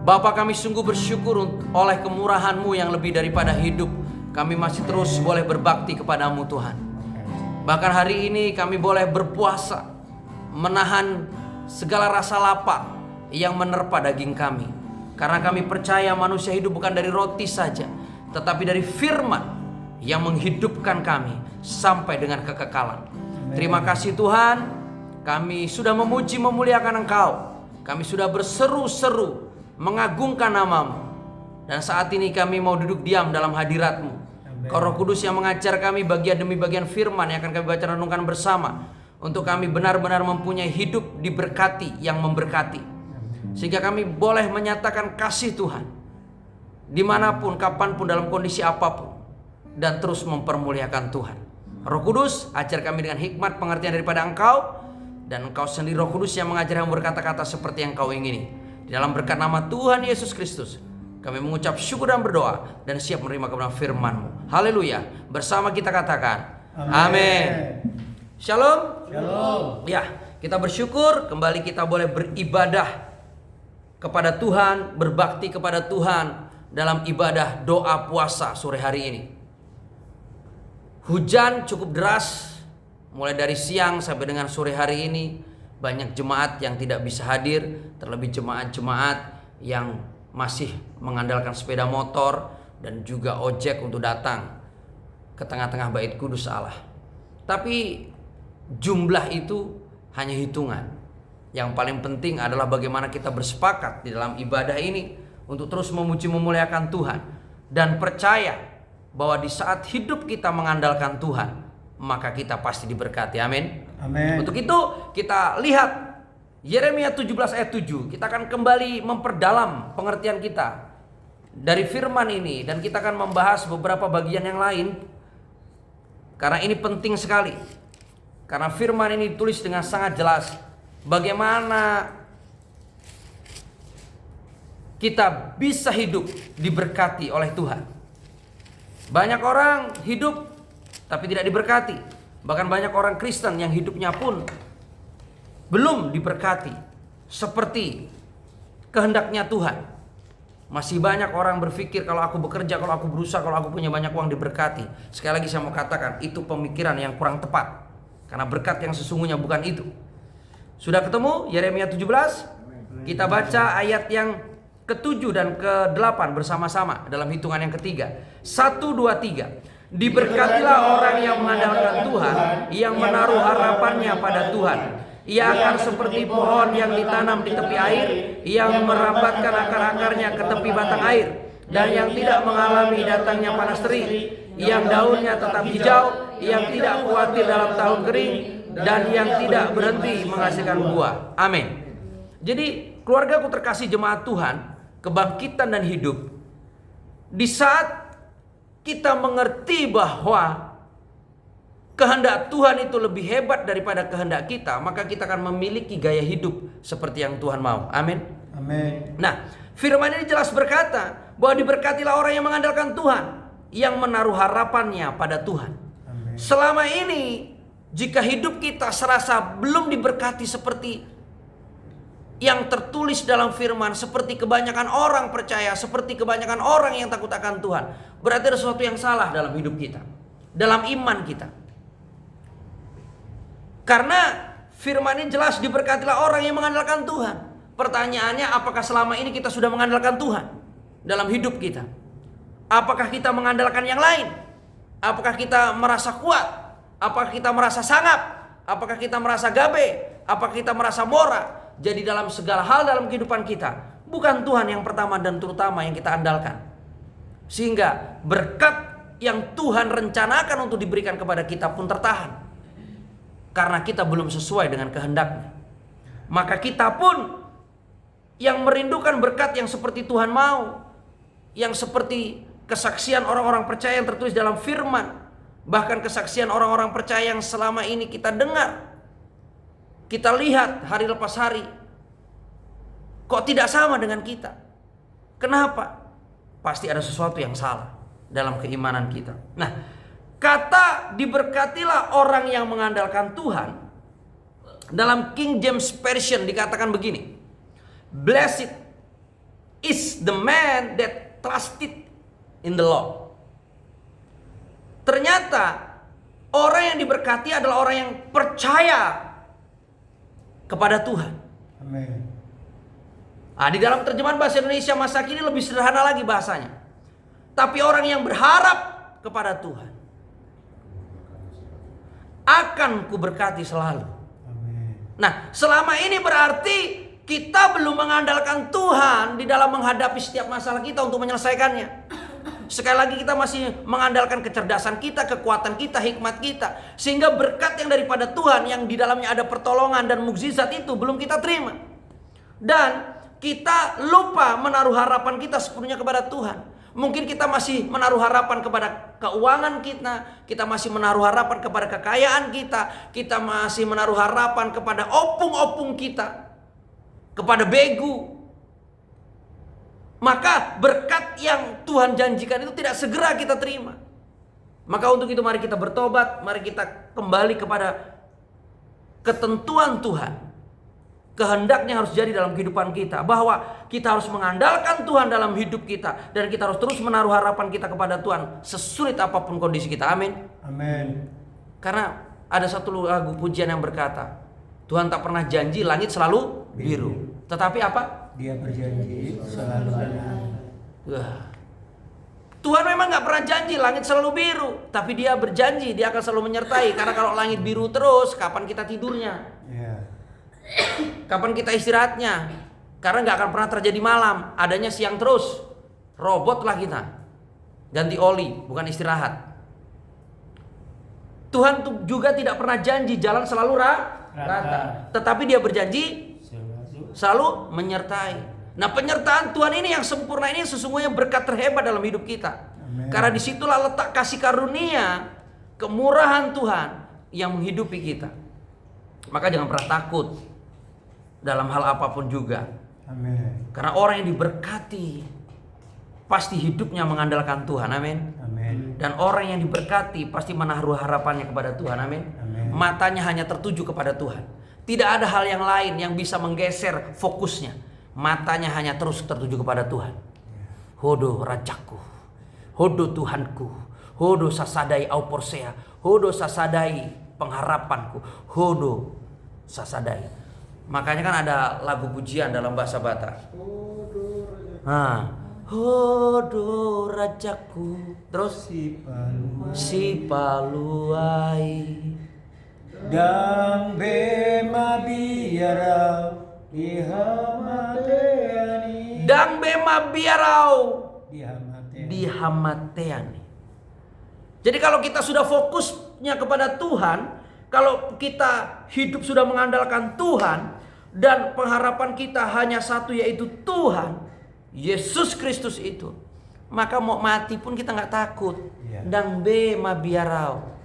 Bapa, kami sungguh bersyukur oleh kemurahan-Mu yang lebih daripada hidup. Kami masih terus boleh berbakti kepadamu Tuhan. Bahkan hari ini kami boleh berpuasa, menahan segala rasa lapar yang menerpa daging kami. Karena kami percaya manusia hidup bukan dari roti saja, tetapi dari firman yang menghidupkan kami sampai dengan kekekalan. Terima kasih Tuhan, kami sudah memuji memuliakan Engkau. Kami sudah berseru-seru mengagungkan nama-Mu. Dan saat ini kami mau duduk diam dalam hadirat-Mu. Kau Roh Kudus yang mengajar kami bagian demi bagian firman yang akan kami baca renungkan bersama, untuk kami benar-benar mempunyai hidup diberkati yang memberkati, sehingga kami boleh menyatakan kasih Tuhan dimanapun, kapanpun, dalam kondisi apapun, dan terus mempermuliakan Tuhan. Roh Kudus, ajar kami dengan hikmat pengertian daripada Engkau, dan Engkau sendiri Roh Kudus yang mengajar kami berkata-kata seperti yang Engkau ingini. Di dalam berkat nama Tuhan Yesus Kristus kami mengucap syukur dan berdoa dan siap menerima kebenaran firman-Mu. Haleluya. Bersama kita katakan amin. Shalom. Shalom. Ya, kita bersyukur kembali kita boleh beribadah kepada Tuhan, berbakti kepada Tuhan dalam ibadah doa puasa sore hari ini. Hujan cukup deras mulai dari siang sampai dengan sore hari ini. Banyak jemaat yang tidak bisa hadir, terlebih jemaat-jemaat yang masih mengandalkan sepeda motor dan juga ojek untuk datang ke tengah-tengah bait kudus Allah. Tapi jumlah itu hanya hitungan. Yang paling penting adalah bagaimana kita bersepakat di dalam ibadah ini untuk terus memuji memuliakan Tuhan, dan percaya bahwa di saat hidup kita mengandalkan Tuhan, maka kita pasti diberkati. Amin. Amin. Untuk itu kita lihat Yeremia 17 ayat 7. Kita akan kembali memperdalam pengertian kita dari firman ini, dan kita akan membahas beberapa bagian yang lain, karena ini penting sekali. Karena firman ini ditulis dengan sangat jelas bagaimana kita bisa hidup diberkati oleh Tuhan. Banyak orang hidup tapi tidak diberkati. Bahkan banyak orang Kristen yang hidupnya pun belum diberkati seperti kehendaknya Tuhan. Masih banyak orang berpikir kalau aku bekerja, kalau aku berusaha, kalau aku punya banyak uang diberkati. Sekali lagi saya mau katakan, itu pemikiran yang kurang tepat. Karena berkat yang sesungguhnya bukan itu. Sudah ketemu Yeremia 17? Kita baca ayat yang ke-7 dan ke-8 bersama-sama dalam hitungan yang ketiga. 1, 2, 3. Diberkatilah orang yang mengandalkan Tuhan, yang menaruh harapannya pada Tuhan. Ia akan seperti pohon yang ditanam di tepi air, yang merambatkan akar-akarnya ke tepi batang air, dan yang tidak mengalami datangnya panas terik, yang daunnya tetap hijau, yang tidak khawatir dalam tahun kering, dan yang tidak berhenti menghasilkan buah. Amin. Jadi keluargaku terkasih jemaat Tuhan, kebangkitan dan hidup, di saat kita mengerti bahwa kehendak Tuhan itu lebih hebat daripada kehendak kita, maka kita akan memiliki gaya hidup seperti yang Tuhan mau. Amin. Amin. Nah, firman ini jelas berkata bahwa diberkatilah orang yang mengandalkan Tuhan, yang menaruh harapannya pada Tuhan. Amin. Selama ini jika hidup kita serasa belum diberkati seperti yang tertulis dalam firman, seperti kebanyakan orang percaya, seperti kebanyakan orang yang takut akan Tuhan, berarti ada sesuatu yang salah dalam hidup kita, dalam iman kita. Karena firman ini jelas, diberkatilah orang yang mengandalkan Tuhan. Pertanyaannya, apakah selama ini kita sudah mengandalkan Tuhan dalam hidup kita? Apakah kita mengandalkan yang lain? Apakah kita merasa kuat? Apakah kita merasa sangap? Apakah kita merasa gabe? Apakah kita merasa mora? Jadi dalam segala hal dalam kehidupan kita, bukan Tuhan yang pertama dan terutama yang kita andalkan. Sehingga berkat yang Tuhan rencanakan untuk diberikan kepada kita pun tertahan, karena kita belum sesuai dengan kehendaknya. Maka kita pun yang merindukan berkat yang seperti Tuhan mau, yang seperti kesaksian orang-orang percaya yang tertulis dalam firman, bahkan kesaksian orang-orang percaya yang selama ini kita dengar, kita lihat hari lepas hari, kok tidak sama dengan kita? Kenapa? Pasti ada sesuatu yang salah dalam keimanan kita. Nah, kata diberkatilah orang yang mengandalkan Tuhan, dalam King James Version dikatakan begini: Blessed is the man that trusted in the Lord. Ternyata orang yang diberkati adalah orang yang percaya kepada Tuhan. Amin. Nah, di dalam terjemahan bahasa Indonesia masa kini lebih sederhana lagi bahasanya. Tapi orang yang berharap kepada Tuhan akan kuberkati selalu. Amin. Nah, selama ini berarti kita belum mengandalkan Tuhan di dalam menghadapi setiap masalah kita untuk menyelesaikannya. Sekali lagi kita masih mengandalkan kecerdasan kita, kekuatan kita, hikmat kita. Sehingga berkat yang daripada Tuhan yang di dalamnya ada pertolongan dan mukjizat itu belum kita terima. Dan kita lupa menaruh harapan kita sepenuhnya kepada Tuhan. Mungkin kita masih menaruh harapan kepada keuangan kita masih menaruh harapan kepada kekayaan kita masih menaruh harapan kepada opung-opung kita, kepada begu. Maka berkat yang Tuhan janjikan itu tidak segera kita terima. Maka untuk itu mari kita bertobat, mari kita kembali kepada ketentuan Tuhan. Kehendaknya harus jadi dalam kehidupan kita, bahwa kita harus mengandalkan Tuhan dalam hidup kita, dan kita harus terus menaruh harapan kita kepada Tuhan sesulit apapun kondisi kita. Amin. Amin. Karena ada satu lagu pujian yang berkata, Tuhan tak pernah janji langit selalu biru, tetapi apa? Dia berjanji selalu benar. Tuhan memang gak pernah janji langit selalu biru, tapi Dia berjanji Dia akan selalu menyertai. Karena kalau langit biru terus, kapan kita tidurnya? Ya. Kapan kita istirahatnya? Karena gak akan pernah terjadi malam, adanya siang terus. Robotlah kita, ganti oli, bukan istirahat. Tuhan juga tidak pernah janji jalan selalu rata, tetapi Dia berjanji selalu menyertai. Nah, penyertaan Tuhan ini yang sempurna ini sesungguhnya berkat terhebat dalam hidup kita. Amen. Karena disitulah letak kasih karunia, kemurahan Tuhan yang menghidupi kita. Maka jangan pernah takut dalam hal apapun juga. Amin. Karena orang yang diberkati pasti hidupnya mengandalkan Tuhan. Amin. Amin. Dan orang yang diberkati pasti menaruh harapannya kepada Tuhan. Amin. Amin. Matanya hanya tertuju kepada Tuhan. Tidak ada hal yang lain yang bisa menggeser fokusnya. Matanya hanya terus tertuju kepada Tuhan. Hodo rajaku, hodo Tuhanku, hodo sasadai au porsea, hodo sasadai pengharapanku, hodo sasadai. Makanya kan ada lagu pujian dalam bahasa Batak. Hodo rajaku, terus si paluai Dang bema biarau dihamateani. Dang bema biarau Dihamateani. dihamateani. Jadi kalau kita sudah fokusnya kepada Tuhan, kalau kita hidup sudah mengandalkan Tuhan, dan pengharapan kita hanya satu, yaitu Tuhan Yesus Kristus itu, maka mau mati pun kita nggak takut. Dang bema biarau.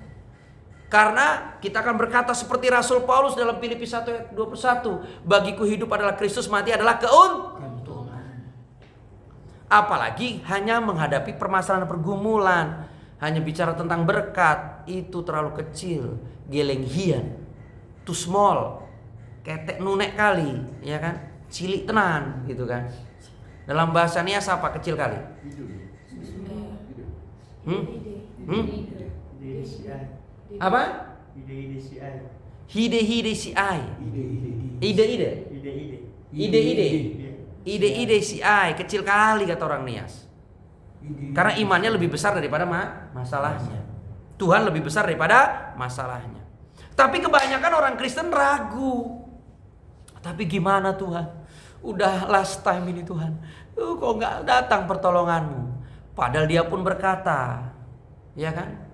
Karena kita akan berkata seperti Rasul Paulus dalam Filipi 1 ayat 21, bagiku hidup adalah Kristus, mati adalah keuntungan. Apalagi hanya menghadapi permasalahan pergumulan, hanya bicara tentang berkat, itu terlalu kecil, geleng hian, too small, ketek nunek kali, ya kan, cilik tenan gitu kan. Dalam bahasa Nias apa kecil kali? Apa? Ide si ai. Ide si ai, kecil kali kata orang Nias. Karena imannya lebih besar daripada masalahnya. Tuhan lebih besar daripada masalahnya. Tapi kebanyakan orang Kristen ragu. Tapi gimana Tuhan? Udah last time ini Tuhan, kok gak datang pertolonganmu? Padahal Dia pun berkata, ya kan,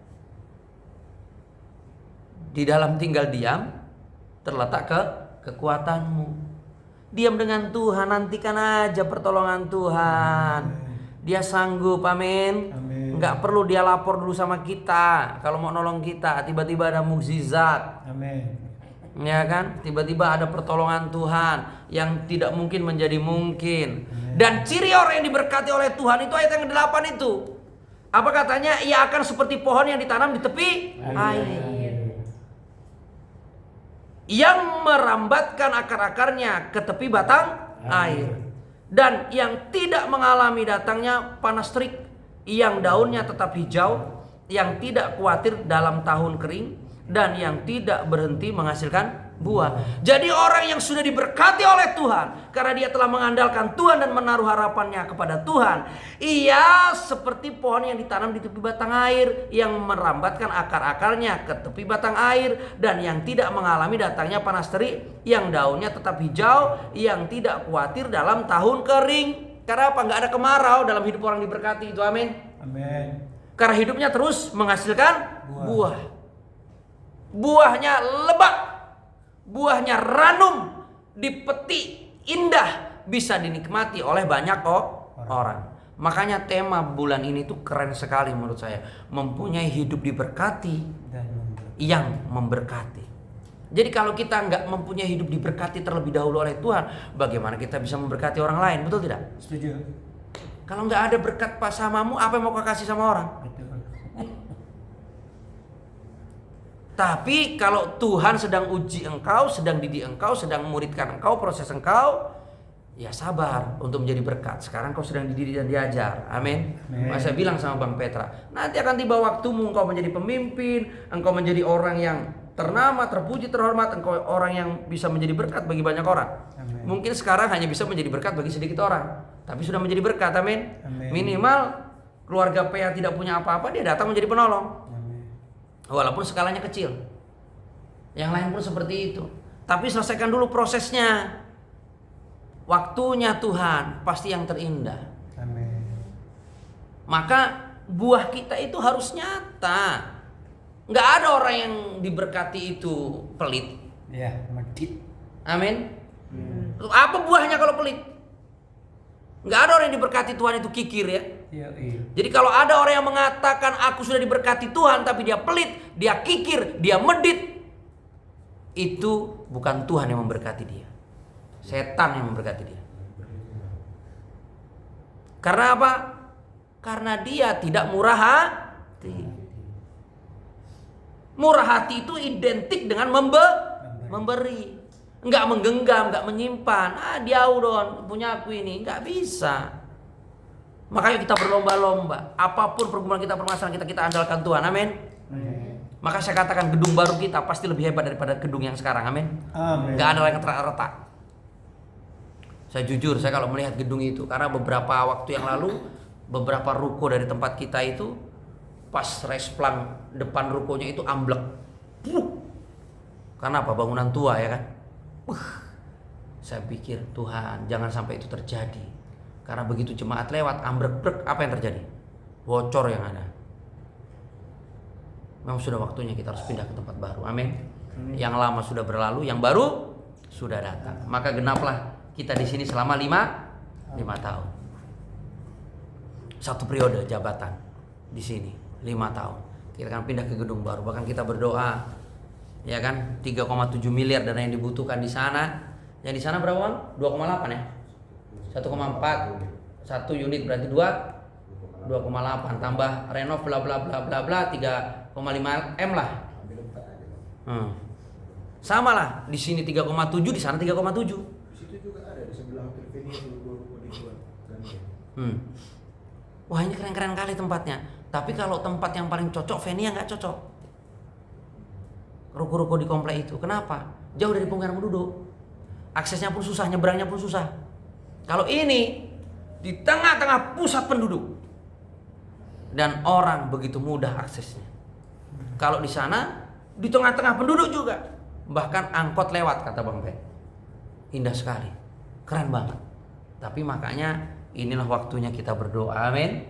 di dalam tinggal diam terletak kekuatanmu. Diam dengan Tuhan, nantikan aja pertolongan Tuhan. Dia sanggup, amin. Nggak perlu Dia lapor dulu sama kita. Kalau mau nolong kita, tiba-tiba ada mukjizat. Amin. Ya kan? Tiba-tiba ada pertolongan Tuhan yang tidak mungkin menjadi mungkin. Dan ciri orang yang diberkati oleh Tuhan itu ayat yang ke-8 itu. Apa katanya? Ia akan seperti pohon yang ditanam di tepi air. Yang merambatkan akar-akarnya ke tepi batang air. dan yang tidak mengalami datangnya panas terik, yang daunnya tetap hijau, yang tidak khawatir dalam tahun kering, dan yang tidak berhenti menghasilkan buah. Jadi orang yang sudah diberkati oleh Tuhan karena dia telah mengandalkan Tuhan dan menaruh harapannya kepada Tuhan, ia seperti pohon yang ditanam di tepi batang air, yang merambatkan akar-akarnya ke tepi batang air, dan yang tidak mengalami datangnya panas terik, yang daunnya tetap hijau, yang tidak khawatir dalam tahun kering. Karena apa? Nggak ada kemarau dalam hidup orang diberkati itu. Amin. Amin. Karena hidupnya terus menghasilkan buah. Buahnya lebat, buahnya ranum, dipetik, indah, bisa dinikmati oleh banyak orang. Makanya tema bulan ini tuh keren sekali menurut saya. Mempunyai hidup diberkati Dan yang memberkati. Jadi kalau kita nggak mempunyai hidup diberkati terlebih dahulu oleh Tuhan, bagaimana kita bisa memberkati orang lain? Betul tidak? setuju. Kalau nggak ada berkat pasamamu, apa yang mau kau kasih sama orang? Betul. Tapi kalau Tuhan sedang uji engkau, sedang didik engkau, sedang muridkan engkau, proses engkau, ya sabar untuk menjadi berkat. Sekarang kau sedang dididik dan diajar. Amin. Masa saya bilang sama Bang Petra, nanti akan tiba waktumu engkau menjadi pemimpin, engkau menjadi orang yang ternama, terpuji, terhormat, engkau orang yang bisa menjadi berkat bagi banyak orang. Amin. Mungkin sekarang hanya bisa menjadi berkat bagi sedikit orang, tapi sudah menjadi berkat. Amin. Amin. Minimal keluarga Pea tidak punya apa-apa, dia datang menjadi penolong. Walaupun skalanya kecil. Yang lain pun seperti itu. Tapi selesaikan dulu prosesnya. Waktunya Tuhan pasti yang terindah. Amin. Maka buah kita itu harus nyata. Nggak ada orang yang diberkati itu pelit. Ya, medit. Amin. Apa buahnya kalau pelit? Nggak ada orang yang diberkati Tuhan itu kikir ya. Iya, iya. Jadi kalau ada orang yang mengatakan aku sudah diberkati Tuhan tapi dia pelit, dia kikir, dia medit, itu bukan Tuhan yang memberkati dia. Setan yang memberkati dia. Karena apa? Karena dia tidak murah hati. Murah hati itu identik dengan memberi. Enggak menggenggam, enggak menyimpan. Dia udah punya aku ini, enggak bisa. Makanya kita berlomba-lomba. Apapun pergumulan kita, permasalahan kita andalkan Tuhan. Amin. Maka saya katakan gedung baru kita pasti lebih hebat daripada gedung yang sekarang. Amin. Amin. Enggak ada yang retak. Saya jujur, saya kalau melihat gedung itu, karena beberapa waktu yang lalu beberapa ruko dari tempat kita itu pas resplang depan rukonya itu amblek. Karena apa? Bangunan tua ya kan. Saya pikir Tuhan jangan sampai itu terjadi. Karena begitu jemaat lewat ambrek-brek, apa yang terjadi? Bocor yang ada. Memang sudah waktunya kita harus pindah ke tempat baru. Amin. Yang lama sudah berlalu, yang baru sudah datang. Maka genaplah kita di sini selama 5 tahun. Satu periode jabatan di sini 5 tahun. Kita akan pindah ke gedung baru. Bahkan kita berdoa, ya kan, 3,7 miliar dana yang dibutuhkan di sana. Yang di sana berapa Bang? 2,8 ya? 1,4 1 unit berarti 2,8 tambah renov bla bla bla bla bla 3,5 M lah. Sama lah, di sini 3,7, di sana 3,7. Di situ juga ada di sebelah hotel Venia di Wah, ini keren-keren kali tempatnya. Tapi kalau tempat yang paling cocok Venia nggak cocok. Ruko-ruko di komplek itu. Kenapa? Jauh dari pemukiman penduduk. Aksesnya pun susah, nyebrangnya pun susah. Kalau ini di tengah-tengah pusat penduduk dan orang begitu mudah aksesnya. Kalau di sana di tengah-tengah penduduk juga, bahkan angkot lewat kata Bang Ben. Indah sekali, keren banget. Tapi makanya inilah waktunya kita berdoa, amin.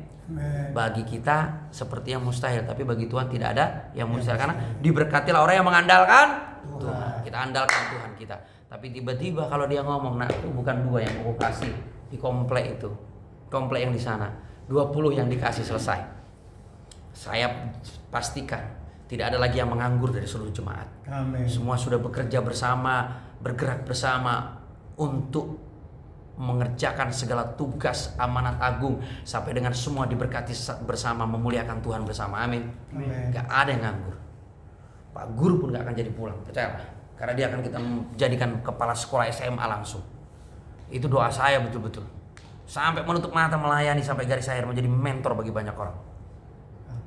Bagi kita seperti yang mustahil, tapi bagi Tuhan tidak ada yang mustahil. Karena diberkatilah orang yang mengandalkan Tuhan. Kita andalkan Tuhan kita. Tapi tiba-tiba kalau dia ngomong, nah itu bukan 2 yang aku kasih di komplek itu, komplek yang di sana, 20 yang dikasih selesai. Saya pastikan tidak ada lagi yang menganggur dari seluruh jemaat. Amin. Semua sudah bekerja bersama, bergerak bersama untuk mengerjakan segala tugas amanat agung sampai dengan semua diberkati bersama, memuliakan Tuhan bersama. Amin. Amin. Gak ada yang nganggur. Pak guru pun gak akan jadi pulang, percayalah. Karena dia akan kita jadikan kepala sekolah SMA langsung. Itu doa saya betul-betul. Sampai menutup mata melayani sampai garis akhir, menjadi mentor bagi banyak orang.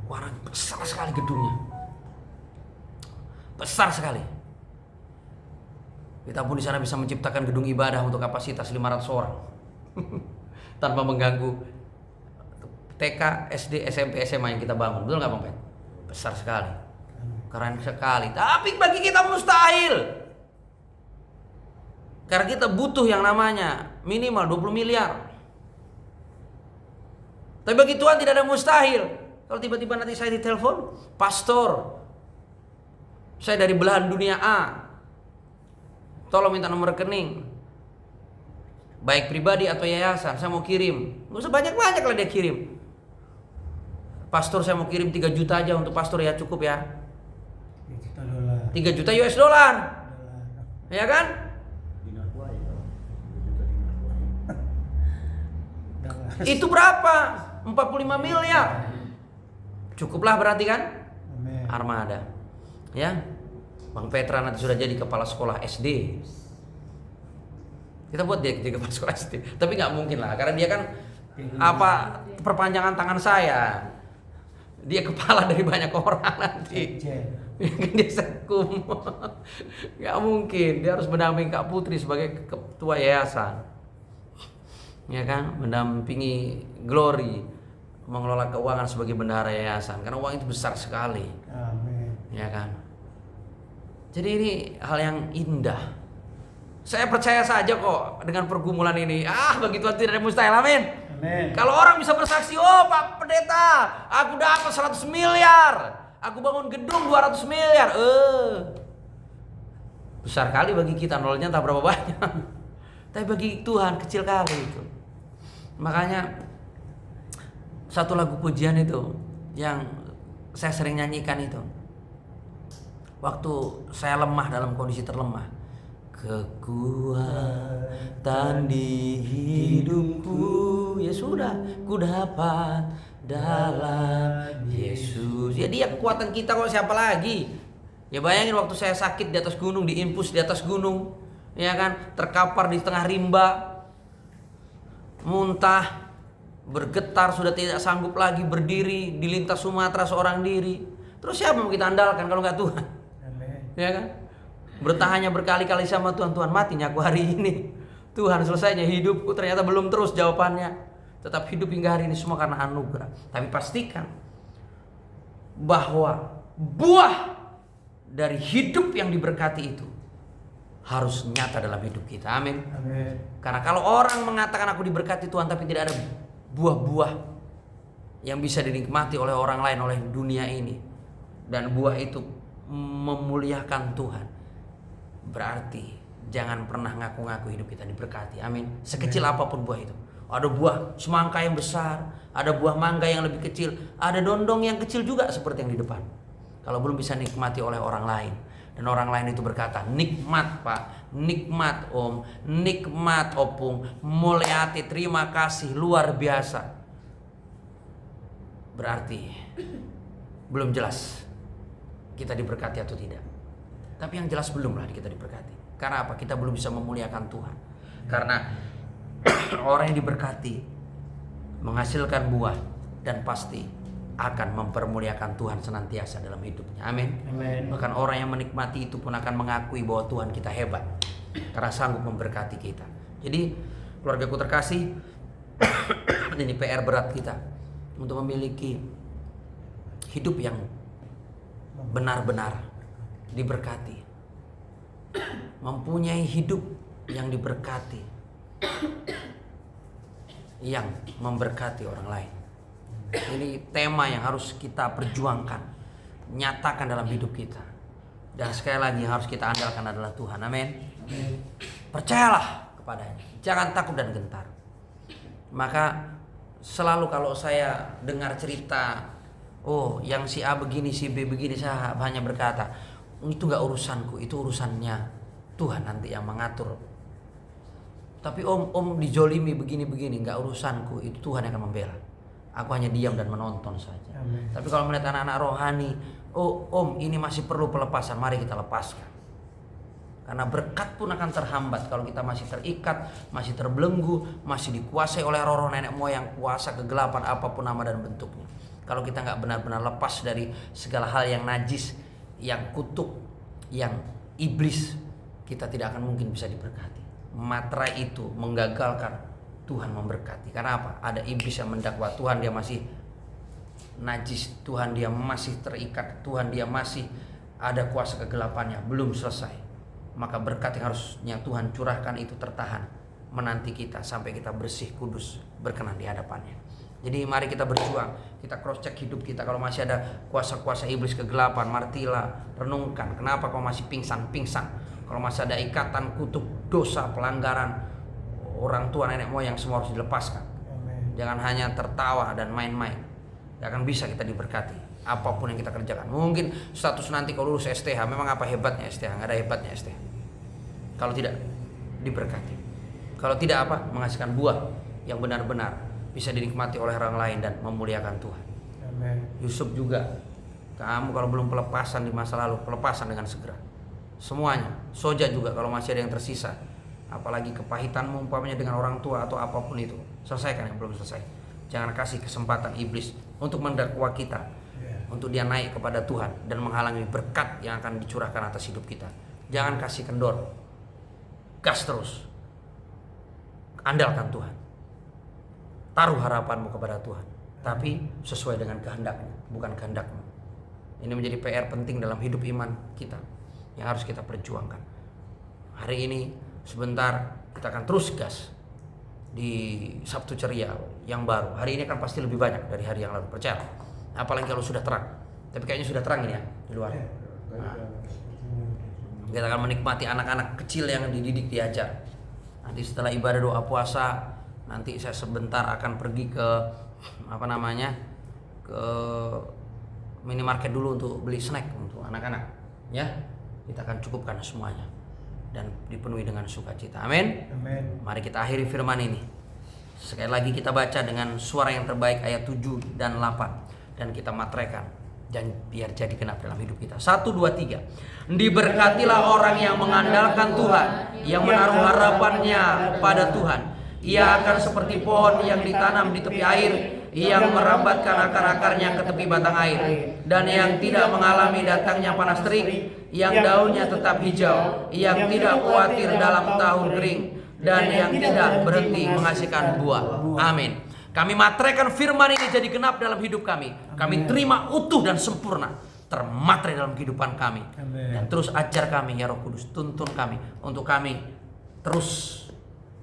Wah, besar sekali gedungnya. Besar sekali. Kita pun di sana bisa menciptakan gedung ibadah untuk kapasitas 500 orang. Tanpa mengganggu TK, SD, SMP, SMA yang kita bangun. Betul nggak Bang Pen? Besar sekali. Keren sekali. Tapi bagi kita mustahil. Karena kita butuh yang namanya minimal 20 miliar. Tapi bagi Tuhan tidak ada mustahil. Kalau tiba-tiba nanti saya ditelepon, pastor, saya dari belahan dunia A, tolong minta nomor rekening, baik pribadi atau yayasan, saya mau kirim. Nggak usah banyak-banyak lah dia kirim. Pastor, saya mau kirim 3 juta aja untuk pastor, ya cukup ya. 3 juta dolar. 3 juta US dollar. Ya kan? Dinar Kuwait, 3 juta dinar Kuwait. Dolar. Itu berapa? 45 miliar. Cukuplah berarti kan? Amin. Armada. Ya. Bang Petra nanti sudah jadi kepala sekolah SD. Kita buat dia jadi kepala sekolah SD. Tapi nggak mungkin lah, karena dia kan perpanjangan tangan saya. Dia kepala dari banyak orang nanti. Dia sekum. Nggak mungkin. Dia harus mendampingi Kak Putri sebagai ketua yayasan. Ya kan, mendampingi Glory mengelola keuangan sebagai bendahara yayasan, karena uang itu besar sekali. Amin. Ya kan. Jadi ini hal yang indah. Saya percaya saja kok dengan pergumulan ini. Bagi Tuhan tidak ada mustahil. Amin. Amin. Kalau orang bisa bersaksi, oh Pak Pendeta, aku dapat 100 miliar, aku bangun gedung 200 miliar. Besar kali bagi kita, nolnya entah berapa banyak. Tapi bagi Tuhan kecil kali itu. Makanya satu lagu pujian itu yang saya sering nyanyikan itu, waktu saya lemah, dalam kondisi terlemah, kekuatan di hidupku, ya sudah, ku dapat dalam Yesus. Ya dia kekuatan kita, kok siapa lagi? Ya bayangin waktu saya sakit di atas gunung, diinfus di atas gunung, ya kan, terkapar di tengah rimba, muntah, bergetar, sudah tidak sanggup lagi berdiri di lintas Sumatera seorang diri. Terus siapa mau kita andalkan kalau nggak Tuhan? Amin. Ya kan? Bertahannya berkali-kali sama Tuhan, Tuhan matinya aku hari ini, Tuhan selesainya hidupku, ternyata belum terus jawabannya. Tetap hidup hingga hari ini semua karena anugerah. Tapi pastikan bahwa buah dari hidup yang diberkati itu harus nyata dalam hidup kita. Amin. Amin. Karena kalau orang mengatakan aku diberkati Tuhan tapi tidak ada buah-buah yang bisa dinikmati oleh orang lain, oleh dunia ini, dan buah itu memuliakan Tuhan, berarti jangan pernah ngaku-ngaku hidup kita diberkati. Amin. Sekecil apapun buah itu. Ada buah semangka yang besar, ada buah mangga yang lebih kecil, ada dondong yang kecil juga seperti yang di depan. Kalau belum bisa nikmati oleh orang lain, dan orang lain itu berkata, nikmat Pak, nikmat Om, nikmat Opung, mulyati, terima kasih, luar biasa, berarti belum jelas kita diberkati atau tidak. Tapi yang jelas belumlah kita diberkati. Karena apa? Kita belum bisa memuliakan Tuhan. Karena orang yang diberkati menghasilkan buah dan pasti akan mempermuliakan Tuhan senantiasa dalam hidupnya. Amin. Amin. Bahkan orang yang menikmati itu pun akan mengakui bahwa Tuhan kita hebat karena sanggup memberkati kita. Jadi keluargaku terkasih, ini PR berat kita untuk memiliki hidup yang benar-benar diberkati, mempunyai hidup yang diberkati, yang memberkati orang lain. Ini tema yang harus kita perjuangkan, nyatakan dalam hidup kita. Dan sekali lagi yang harus kita andalkan adalah Tuhan. Amin. Percayalah kepadanya, jangan takut dan gentar. Maka selalu kalau saya dengar cerita, oh yang si A begini, si B begini, saya hanya berkata, itu gak urusanku, itu urusannya Tuhan nanti yang mengatur. Tapi om dijolimi begini-begini, gak urusanku, itu Tuhan yang akan membela. Aku hanya diam dan menonton saja. Amin. Tapi kalau melihat anak-anak rohani, oh om ini masih perlu pelepasan, mari kita lepaskan. Karena berkat pun akan terhambat kalau kita masih terikat, masih terbelenggu, masih dikuasai oleh roh-roh nenek moyang, kuasa kegelapan apapun nama dan bentuknya. Kalau kita nggak benar-benar lepas dari segala hal yang najis, yang kutuk, yang iblis, kita tidak akan mungkin bisa diberkati. Materai itu menggagalkan Tuhan memberkati. Karena apa? Ada iblis yang mendakwa Tuhan dia masih najis, Tuhan dia masih terikat, Tuhan dia masih ada kuasa kegelapannya, belum selesai. Maka berkat yang harusnya Tuhan curahkan itu tertahan menanti kita sampai kita bersih, kudus, berkenan di hadapannya. Jadi mari kita berjuang, kita cross check hidup kita. Kalau masih ada kuasa-kuasa iblis kegelapan, marilah renungkan kenapa kau masih pingsan-pingsan. Kalau masih ada ikatan kutuk dosa, pelanggaran orang tua nenek moyang, semua harus dilepaskan. Amin. Jangan hanya tertawa dan main-main. Gak akan bisa kita diberkati apapun yang kita kerjakan. Mungkin status nanti kalau lulus STH, memang apa hebatnya STH? Gak ada hebatnya STH kalau tidak diberkati. Kalau tidak apa? Menghasilkan buah yang benar-benar bisa dinikmati oleh orang lain dan memuliakan Tuhan. Amin. Yusuf juga, kamu kalau belum pelepasan di masa lalu, pelepasan dengan segera. Semuanya. Soja juga kalau masih ada yang tersisa, apalagi kepahitanmu umpamanya dengan orang tua atau apapun itu, selesaikan yang belum selesai. Jangan kasih kesempatan iblis untuk mendakwa kita, untuk dia naik kepada Tuhan dan menghalangi berkat yang akan dicurahkan atas hidup kita. Jangan kasih kendor, gas terus. Andalkan Tuhan, taruh harapanmu kepada Tuhan, tapi sesuai dengan kehendaknya, bukan kehendakmu. Ini menjadi PR penting dalam hidup iman kita yang harus kita perjuangkan. Hari ini sebentar kita akan terus gas di Sabtu Ceria yang baru. Hari ini akan pasti lebih banyak dari hari yang lalu, percaya. Apalagi kalau sudah terang. Tapi kayaknya sudah terang ini ya di luar. Nah, kita akan menikmati anak-anak kecil yang dididik, diajar. Nanti setelah ibadah doa puasa, nanti saya sebentar akan pergi ke ke minimarket dulu untuk beli snack untuk anak-anak. Ya, kita akan cukupkan semuanya dan dipenuhi dengan sukacita. Amin. Amin. Mari kita akhiri firman ini. Sekali lagi kita baca dengan suara yang terbaik ayat 7 dan 8 dan kita matraikan dan biar jadi genap dalam hidup kita. 1, 2, 3. Diberkatilah orang yang mengandalkan Tuhan, yang menaruh harapannya pada Tuhan. Ia akan seperti pohon yang ditanam di tepi air, yang merambatkan akar-akarnya ke tepi batang air, dan yang tidak mengalami datangnya panas terik, yang daunnya tetap hijau, yang tidak khawatir dalam tahun kering, dan yang tidak berhenti menghasilkan buah. Amin. Kami matraikan firman ini jadi genap dalam hidup kami. Kami terima utuh dan sempurna, termatrai dalam kehidupan kami. Amin. Dan terus ajar kami ya Roh Kudus, tuntun kami untuk kami terus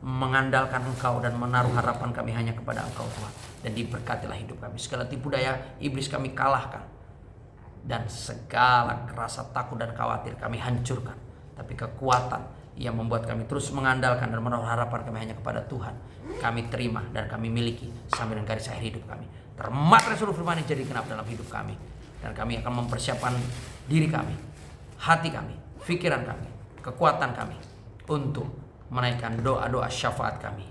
mengandalkan Engkau dan menaruh harapan kami hanya kepada Engkau Tuhan. Dan diberkatilah hidup kami. Segala tipu daya iblis kami kalahkan, dan segala rasa takut dan khawatir kami hancurkan. Tapi kekuatan yang membuat kami terus mengandalkan dan menaruh harapan kami hanya kepada Tuhan, kami terima dan kami miliki sampai dengan garis akhir hidup kami. Termatrai seluruh firman ini jadi genap dalam hidup kami. Dan kami akan mempersiapkan diri kami, hati kami, pikiran kami, kekuatan kami untuk menaikkan doa-doa syafaat kami.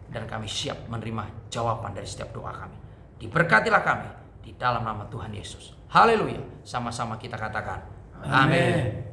Dan kami siap menerima jawaban dari setiap doa kami. Diberkatilah kami di dalam nama Tuhan Yesus. Haleluya. Sama-sama kita katakan amin.